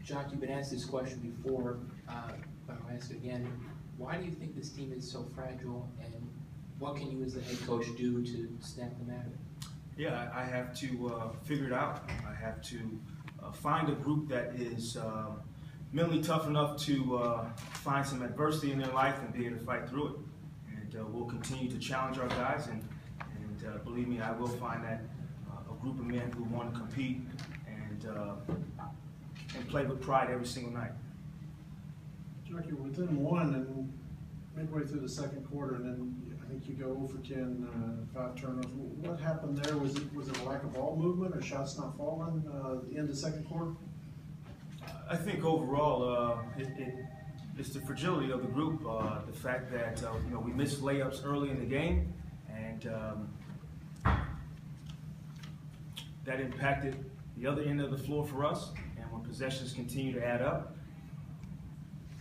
Jacque, you've been asked this question before, but I'll ask it again. Why do you think this team is so fragile, and what can you as the head coach do to snap them out of it? Yeah, I have to figure it out. I have to find a group that is mentally tough enough to find some adversity in their life and be able to fight through it. And we'll continue to challenge our guys, and believe me, I will find that a group of men who want to compete and play with pride every single night. Jacque, you're within one and midway through the second quarter, and then I think you go 0 for 10, 5 turnovers. What happened there? Was it a lack of ball movement or shots not falling at the end of the second quarter? I think overall it's the fragility of the group, the fact that we missed layups early in the game, and that impacted the other end of the floor for us. And when possessions continue to add up,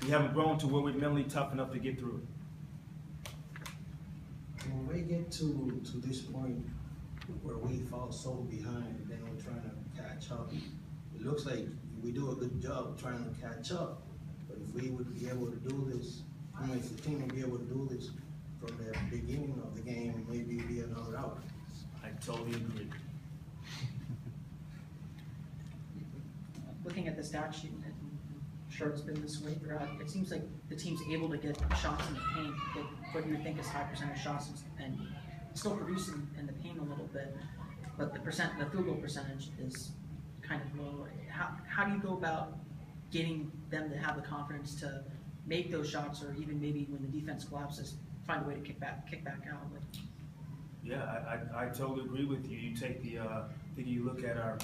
we haven't grown to where we're mentally tough enough to get through it. When we get to this point where we fall so behind and then we're trying to catch up, it looks like we do a good job trying to catch up. But if we would be able to do this, if the team would be able to do this from the beginning of the game, maybe be another out. I totally agree. Looking at the stat sheet, and I'm sure it's been this way throughout, it seems like the team's able to get shots in the paint, get what you would think is high percentage shots, and still producing in the paint a little bit, but the field goal percentage is kind of low. How do you go about getting them to have the confidence to make those shots, or even maybe when the defense collapses, find a way to kick back out? Yeah, I totally agree with you. You take you look at our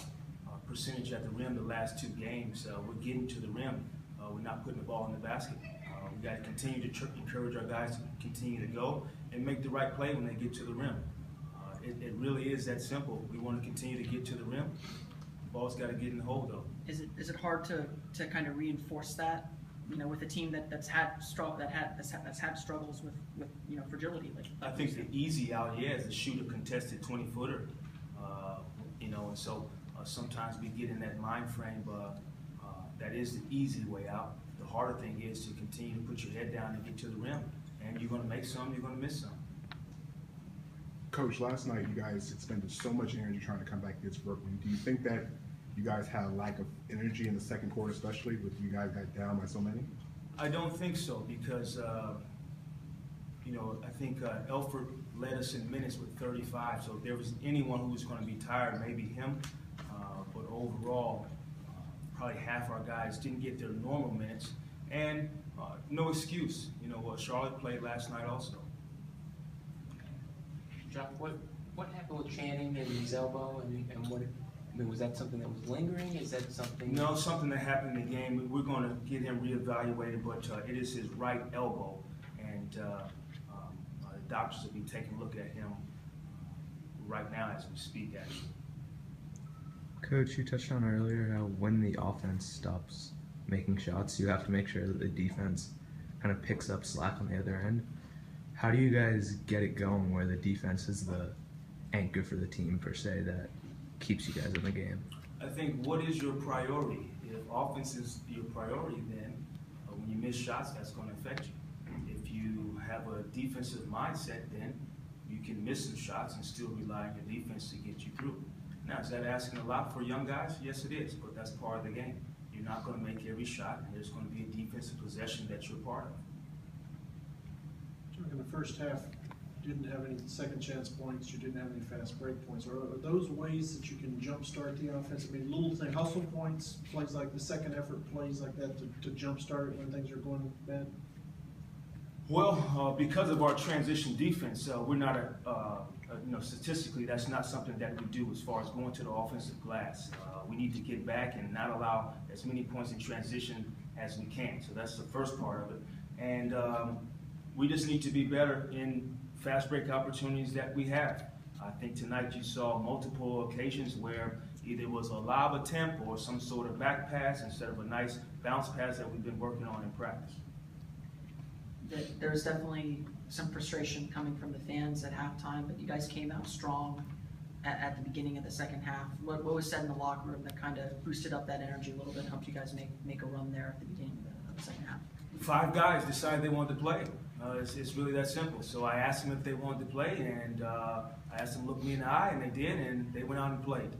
percentage at the rim the last 2 games. We're getting to the rim. We're not putting the ball in the basket. We got to continue to encourage our guys to continue to go and make the right play when they get to the rim. It really is that simple. We want to continue to get to the rim. The ball's got to get in the hole, though. Is it hard to kind of reinforce that, with a team that's had struggles with fragility? I think the easy out, is to shoot a contested 20-footer. And so sometimes we get in that mind frame. That is the easy way out. The harder thing is to continue to put your head down and get to the rim. And you're going to make some, you're going to miss some. Coach, last night you guys expended so much energy trying to come back against Brooklyn. Do you think that you guys had a lack of energy in the second quarter, especially with you guys got down by so many? I don't think so, because I think Elford led us in minutes with 35. So if there was anyone who was going to be tired, maybe him. But overall, probably half our guys didn't get their normal minutes, and no excuse. Charlotte played last night also. Jacque, what happened with Channing and his elbow, and what? Was that something that was lingering? Is that something? No, something that happened in the game. We're going to get him reevaluated, but it is his right elbow, and the doctors will be taking a look at him right now as we speak, actually. Coach, you touched on earlier how when the offense stops making shots, you have to make sure that the defense kind of picks up slack on the other end. How do you guys get it going where the defense is the anchor for the team, per se, that keeps you guys in the game? I think, what is your priority? If offense is your priority, then when you miss shots, that's going to affect you. If you have a defensive mindset, then you can miss some shots and still rely on your defense to get you through. Now, is that asking a lot for young guys? Yes, it is, but that's part of the game. You're not going to make every shot, and there's going to be a defensive possession that you're part of. In the first half, you didn't have any second chance points, you didn't have any fast break points. Are those ways that you can jumpstart the offense? I mean, little thing, hustle points, plays like the second effort, plays like that to jumpstart it when things are going bad? Well, because of our transition defense, we're not statistically, that's not something that we do as far as going to the offensive glass. We need to get back and not allow as many points in transition as we can. So that's the first part of it. And we just need to be better in fast break opportunities that we have. I think tonight you saw multiple occasions where either it was a lob attempt or some sort of back pass instead of a nice bounce pass that we've been working on in practice. There's definitely some frustration coming from the fans at halftime, but you guys came out strong. at the beginning of the second half? What was said in the locker room that kind of boosted up that energy a little bit, helped you guys make a run there at the beginning of the second half? 5 guys decided they wanted to play. It's really that simple. So I asked them if they wanted to play, and I asked them to look me in the eye, and they did, and they went out and played.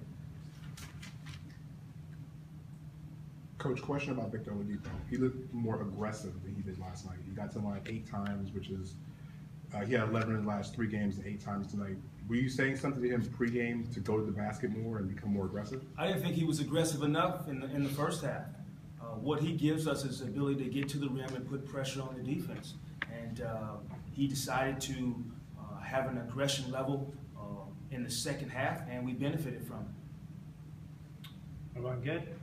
Coach, question about Victor Oladipo. He looked more aggressive than he did last night. He got to the line 8 times, which is, he had 11 in the last 3 games and 8 times tonight. Were you saying something to him pregame to go to the basket more and become more aggressive? I didn't think he was aggressive enough in the first half. What he gives us is the ability to get to the rim and put pressure on the defense. And he decided to have an aggression level in the second half, and we benefited from it. How about Get?